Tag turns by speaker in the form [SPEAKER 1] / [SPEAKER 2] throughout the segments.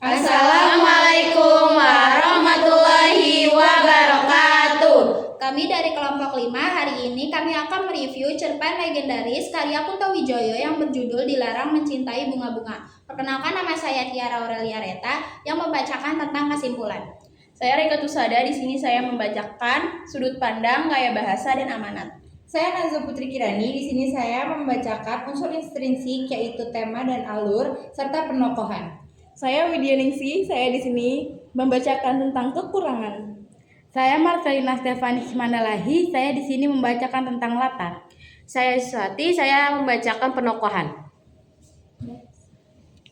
[SPEAKER 1] Assalamualaikum warahmatullahi wabarakatuh.
[SPEAKER 2] Kami dari kelompok 5 hari ini kami akan mereview cerpen legendaris karya Kunto Wijoyo yang berjudul Dilarang Mencintai Bunga-Bunga. Perkenalkan, nama saya Tiara Aurelia Reta yang membacakan tentang kesimpulan.
[SPEAKER 1] Saya Rika Tusada, di sini saya membacakan sudut pandang, gaya bahasa, dan amanat.
[SPEAKER 3] Saya Nazwa Putri Kirani, di sini saya membacakan unsur intrinsik yaitu tema dan alur serta penokohan.
[SPEAKER 1] Saya Widya Ningsih, saya di sini membacakan tentang kekurangan.
[SPEAKER 4] Saya Marcelina Stefani Mandalahi, saya di sini membacakan tentang latar.
[SPEAKER 5] Saya Swati, saya membacakan penokohan.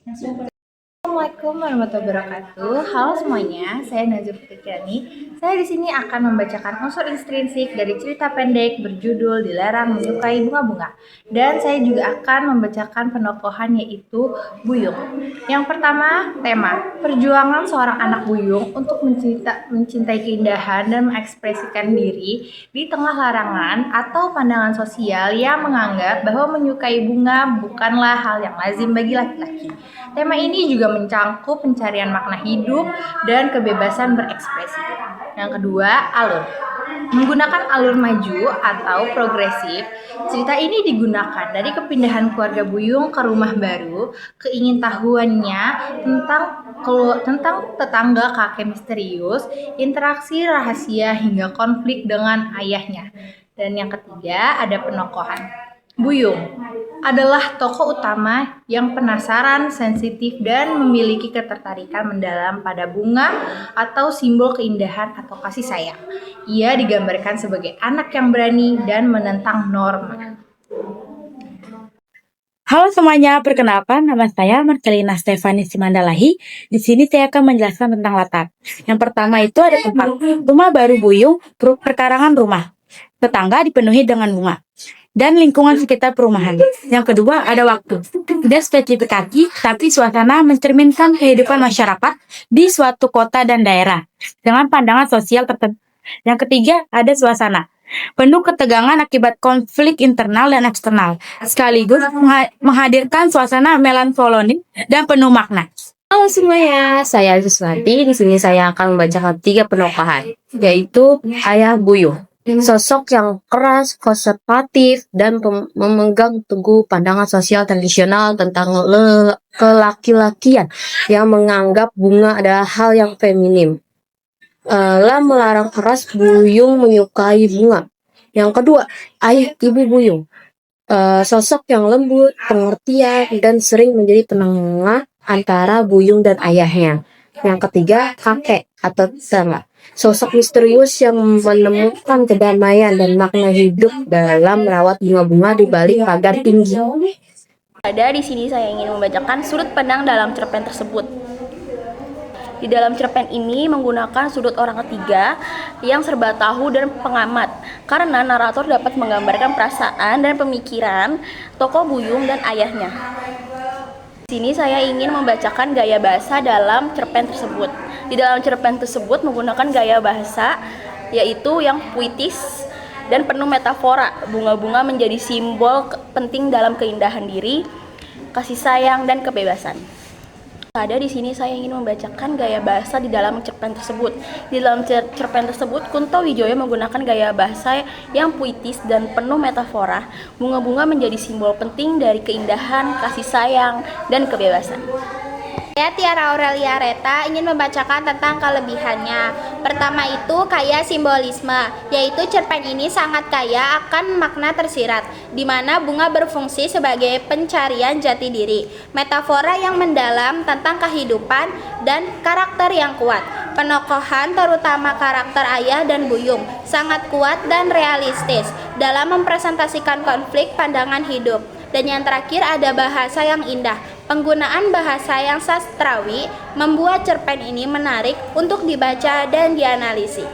[SPEAKER 3] Assalamualaikum warahmatullahi wabarakatuh. Halo semuanya, saya Nazwa Putri Kirani. Saya di sini akan membacakan unsur intrinsik dari cerita pendek berjudul Dilarang Menyukai Bunga-Bunga. Dan saya juga akan membacakan penokohan yaitu Buyung. Yang pertama, tema perjuangan seorang anak buyung untuk mencintai keindahan dan mengekspresikan diri di tengah larangan atau pandangan sosial yang menganggap bahwa menyukai bunga bukanlah hal yang lazim bagi laki-laki. Tema ini juga mencangkup pencarian makna hidup dan kebebasan berekspresi. Yang kedua, alur. Menggunakan alur maju atau progresif, cerita ini digunakan dari kepindahan keluarga buyung ke rumah baru, keingintahuannya tentang tetangga kakek misterius, interaksi rahasia hingga konflik dengan ayahnya. Dan yang ketiga, ada penokohan. Buyung adalah tokoh utama yang penasaran, sensitif, dan memiliki ketertarikan mendalam pada bunga atau simbol keindahan atau kasih sayang. Ia digambarkan sebagai anak yang berani dan menentang norma.
[SPEAKER 4] Halo semuanya, perkenalkan nama saya Marcelina Stefani Mandalahi. Di sini saya akan menjelaskan tentang latar. Yang pertama itu ada tempat rumah baru buyung, perkarangan rumah. Tetangga dipenuhi dengan bunga dan lingkungan sekitar perumahan. Yang kedua ada waktu. Tidak spesifikasi, tapi suasana mencerminkan kehidupan masyarakat di suatu kota dan daerah dengan pandangan sosial tertentu. Yang ketiga ada suasana. Penuh ketegangan akibat konflik internal dan eksternal, sekaligus menghadirkan suasana melankolis dan penuh makna.
[SPEAKER 5] Halo semuanya, saya Suswati. Di sini saya akan membacakan 3 penokohan, yaitu Ayah Buyung. Sosok yang keras, konservatif, dan memegang teguh pandangan sosial tradisional tentang kelaki-lakian yang menganggap bunga adalah hal yang feminim. Melarang keras Buyung menyukai bunga. Yang kedua, Ayah Ibu Buyung. Sosok yang lembut, pengertian, dan sering menjadi penengah antara Buyung dan ayahnya. Yang ketiga, kakek atau tetangga. Sosok misterius yang menemukan kedamaian dan makna hidup dalam merawat bunga-bunga di balik pagar tinggi.
[SPEAKER 1] Di sini saya ingin membacakan sudut pandang dalam cerpen tersebut. Di dalam cerpen ini menggunakan sudut orang ketiga yang serba tahu dan pengamat, karena narator dapat menggambarkan perasaan dan pemikiran tokoh Buyung dan ayahnya. Di sini saya ingin membacakan gaya bahasa dalam cerpen tersebut. Di dalam cerpen tersebut menggunakan gaya bahasa yaitu yang puitis dan penuh metafora. Bunga-bunga menjadi simbol penting dalam keindahan diri, kasih sayang, dan kebebasan. Di sini saya ingin membacakan gaya bahasa di dalam cerpen tersebut. Di dalam cerpen tersebut, Kunto Wijoyo menggunakan gaya bahasa yang puitis dan penuh metafora. Bunga-bunga menjadi simbol penting dari keindahan, kasih sayang, dan kebebasan.
[SPEAKER 2] Saya Tiara Aurelia Reta ingin membacakan tentang kelebihannya. Pertama itu kaya simbolisme, yaitu cerpen ini sangat kaya akan makna tersirat, di mana bunga berfungsi sebagai pencarian jati diri, metafora yang mendalam tentang kehidupan, dan karakter yang kuat. Penokohan terutama karakter ayah dan buyung sangat kuat dan realistis dalam mempresentasikan konflik pandangan hidup. Dan yang terakhir ada bahasa yang indah. Penggunaan bahasa yang sastrawi membuat cerpen ini menarik untuk dibaca dan dianalisis.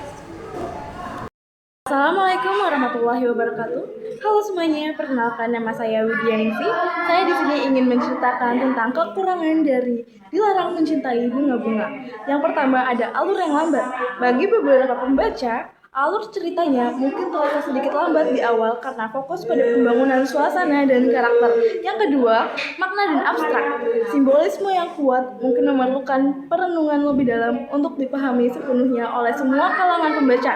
[SPEAKER 1] Assalamualaikum warahmatullahi wabarakatuh. Halo semuanya, perkenalkan nama saya Widya Ningsih. Saya di sini ingin menceritakan tentang kekurangan dari Dilarang Mencintai Bunga-Bunga. Yang pertama ada alur yang lambat. Bagi beberapa pembaca,
[SPEAKER 6] Alur ceritanya mungkin terlihat sedikit lambat di awal karena fokus pada pembangunan suasana dan karakter. Yang kedua, makna dan abstrak. Simbolisme yang kuat mungkin memerlukan perenungan lebih dalam untuk dipahami sepenuhnya oleh semua kalangan pembaca.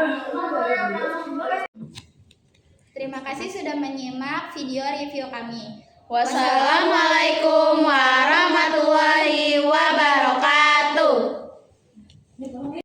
[SPEAKER 2] Terima kasih sudah menyimak video review kami.
[SPEAKER 1] Wassalamualaikum warahmatullahi